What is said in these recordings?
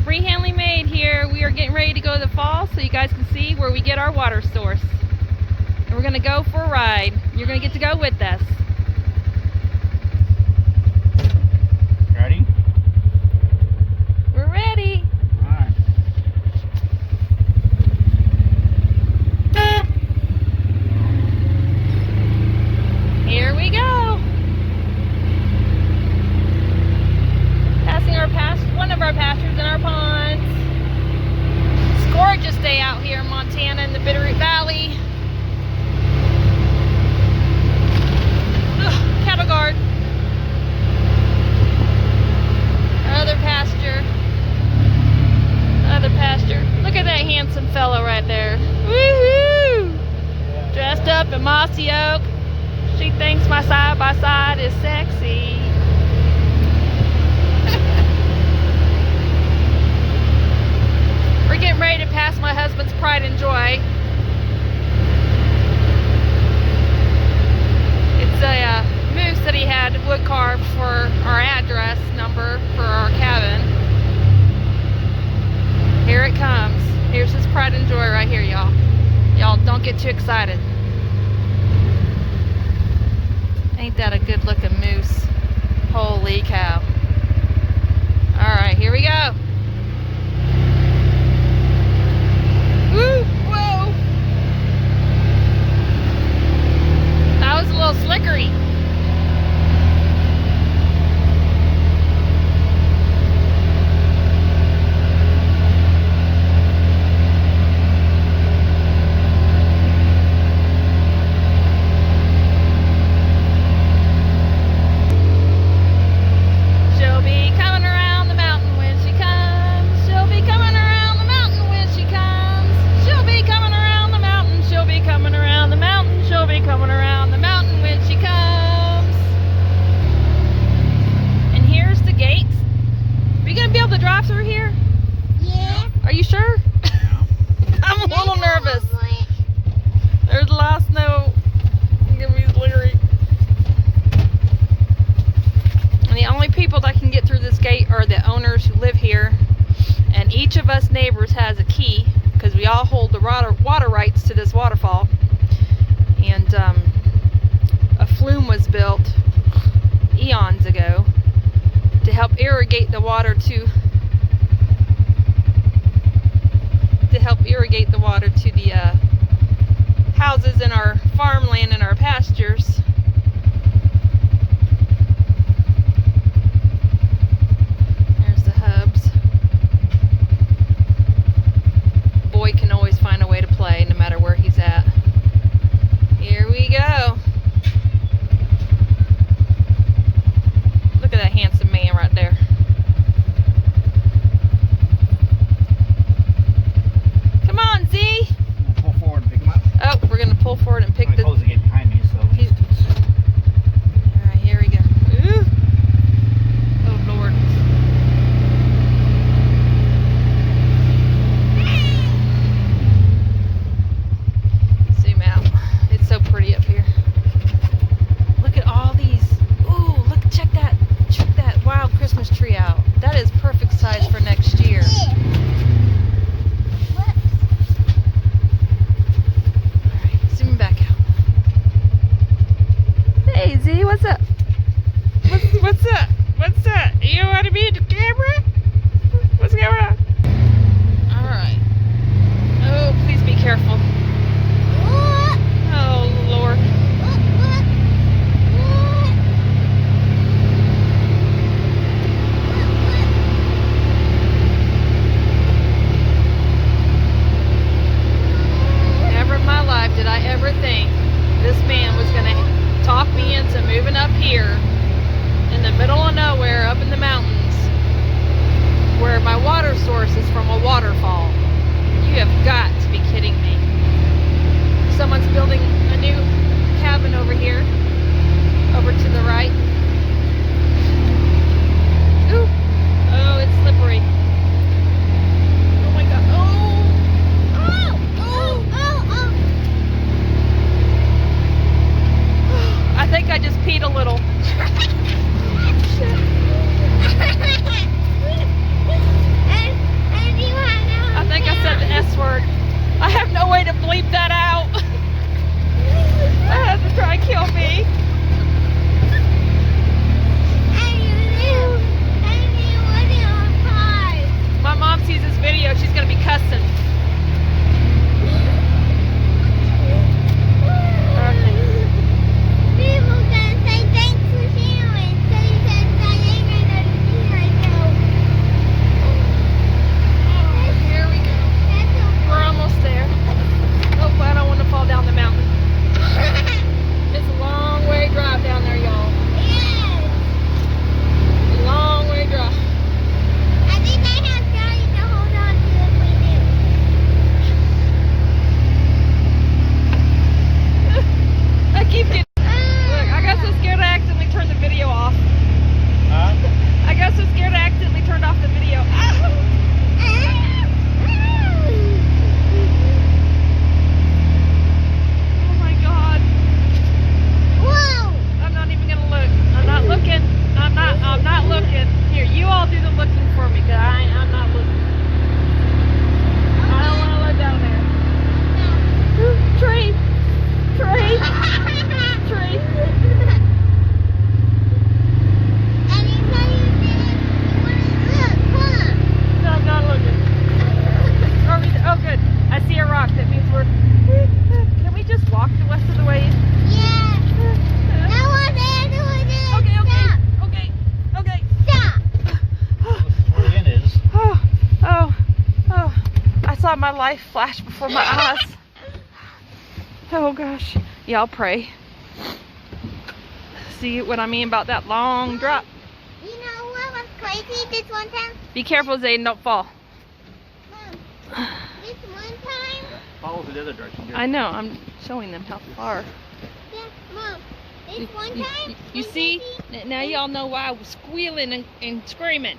Freehandly made here. We are getting ready to go to the fall so you guys can see where we get our water source. And we're going to go for a ride. You're going to get to go with us. Ready? We're ready. Alright. Here we go. Passing one of our pastures and our ponds. It's a gorgeous day out here in Montana in the Bitterroot Valley. Ugh, cattle guard. Other pasture. Other pasture. Look at that handsome fellow right there. Woohoo! Dressed up in mossy oak. She thinks my side by side is sexy. We're getting ready to pass my husband's Pride and Joy. It's a moose that he had wood carved for our address number for our cabin. Here it comes. Here's his Pride and Joy right here, y'all. Y'all don't get too excited. Ain't that a good looking moose? Holy cow. Alright, here we go. Woo! Whoa! That was a little slickery. She'll be coming around the mountain when she comes. She'll be coming around the mountain when she comes. She'll be coming around the mountain. She'll be coming around the mountain. She'll be coming around the mountain when she comes. And here's the gate. Are you gonna be able to drive through here? Yeah. Are you sure? No. I'm a little nervous. There's a lot of snow. It's gonna be slippery. And the only people that can get through this gate are the owners who live here. And each of us neighbors has a key because we all hold the water rights to this waterfall. And a flume was built eons ago to help irrigate the water to the houses in our farmland and our pastures. There's the hubs. Boy can always find a way to play no matter where he's at. Here we go. Look at that handsome man right there. Come on, Z. Pull forward and pick him up. Oh, we're gonna pull forward and pick I'm the. close to get behind me, so He's bleep that out. My husband tried to kill me. My mom sees this video, she's gonna be cussing. People gonna say thanks for sharing, so you said that ain't gonna be right now. Here we go. That's We're almost there. Oh, I don't want to fall down the mountain. It's a long way drive down there, y'all. yes. A long way drive. I think I have Daddy to hold on to if we do. I keep getting. Look, I got so scared I accidentally turned the video off. Huh? I got so scared I accidentally turned off the video. Oh my God. Whoa! I'm not even gonna look. I'm not looking. I'm not looking. Here, you all do the looking for me, cause I'm not looking. I don't wanna look down there. Tree. Tree. Tree. Anytime you did, you wanna look, hold on. No, I'm not looking. Oh, good. I see a rock. That means we're. Can we just walk the rest of the way? Yeah. No one there, no one there. Okay. Stop. This is where the end is. Oh. I saw my life flash before my eyes. Oh gosh. Yeah, I'll pray. See what I mean about that long drop? You know what was crazy this one time? Be careful, Zayden, don't fall. Mom, this one time? Follow the other direction. Here. I know, I'm showing them how far. Yeah, Mom, this one time? You see? Now y'all know why I was squealing and screaming.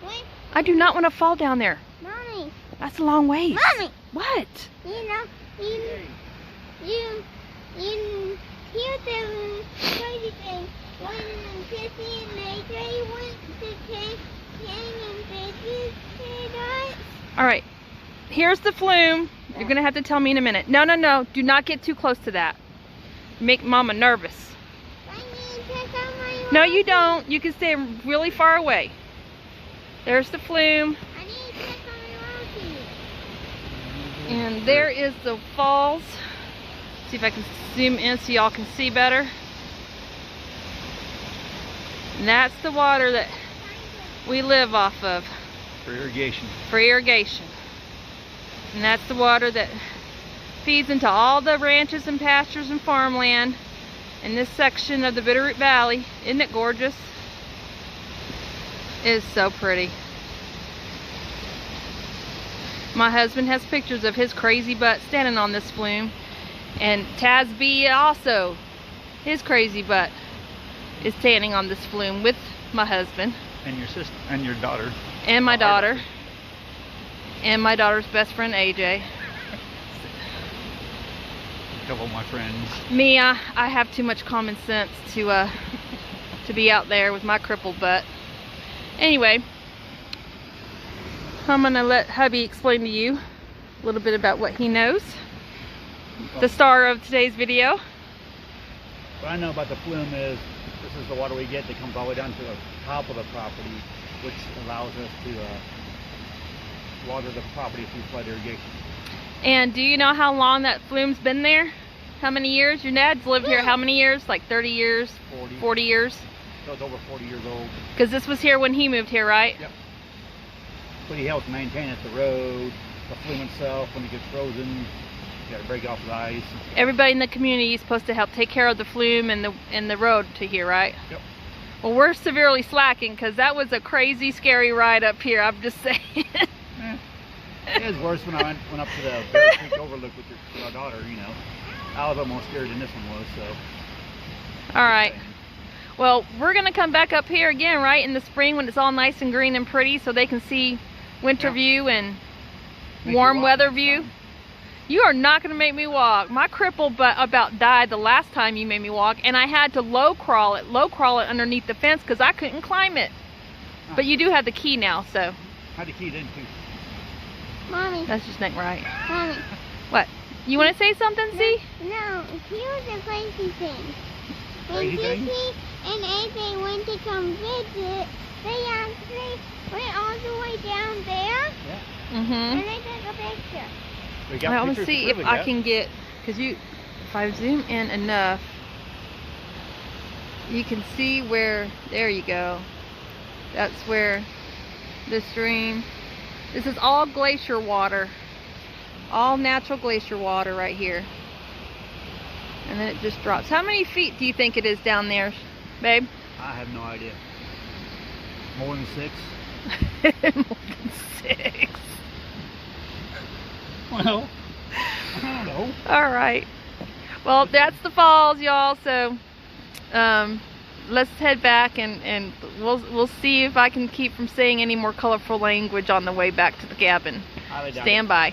What? I do not want to fall down there. Mommy, That's a long ways. Mommy, What? you know, you hear the crazy thing when Jesse and Trey went to Canyon Bridges paradise. All right. Here's the flume. You're going to have to tell me in a minute. No. Do not get too close to that. Make Mama nervous. I need to check on my No, you walkie. don't. You can stay really far away. There's the flume. I need to check on my walkie. And there is the falls. See if I can zoom in so y'all can see better. And that's the water that we live off of For irrigation. for irrigation. And that's the water that feeds into all the ranches and pastures and farmland in this section of the Bitterroot Valley. Isn't it gorgeous? It is so pretty. My husband has pictures of his crazy butt standing on this flume. And Taz B also, his crazy butt is standing on this flume with my husband And your sister and your daughter. and my Our daughter and my daughter's best friend AJ. A couple of my friends. Me, I have too much common sense to be out there with my crippled butt. Anyway, I'm gonna let hubby explain to you a little bit about what he knows. The star of today's video. What I know about the flume is this is the water we get that comes all the way down to the top of the property, which allows us to water the property through flood irrigation. And do you know how long that flume's been there? How many years? Your dad's lived here how many years? Like 30 years? 40. 40 years? So it's over 40 years old. Because this was here when he moved here, right? Yep. But he helps maintain it, the road, the flume itself. When it gets frozen, you gotta break off the ice. Everybody in the community is supposed to help take care of the flume and the road to here, right? Yep. Well, we're severely slacking because that was a crazy, scary ride up here. I'm just saying. It was worse when I went up to the Bear Creek Overlook with our daughter, you know. I was almost scared than this one was, so. All right. Well, we're going to come back up here again, right, in the spring when it's all nice and green and pretty so they can see winter Yeah. view and Make you warm walk weather next view. time. You are not going to make me walk. My crippled butt about died the last time you made me walk, and I had to low crawl it underneath the fence because I couldn't climb it. But you do have the key now, so How'd you key it into? Mommy, that's just not right. Mommy, What? You want to say something, see? No, here's the crazy thing. When Crazy thing? Sissy and AJ went to come visit, they actually went all the way down there Mm-hmm. and they took a picture. We got I want to pictures see prove if it I yet. can get, because if I zoom in enough, you can see where, there you go. That's where the stream, this is all glacier water. All natural glacier water right here. And then it just drops. How many feet do you think it is down there, babe? I have no idea. More than 6? More than 6. Well, I don't know. All right. Well, that's the falls, y'all. So, let's head back and we'll see if I can keep from saying any more colorful language on the way back to the cabin. Highly doubt it. Stand by.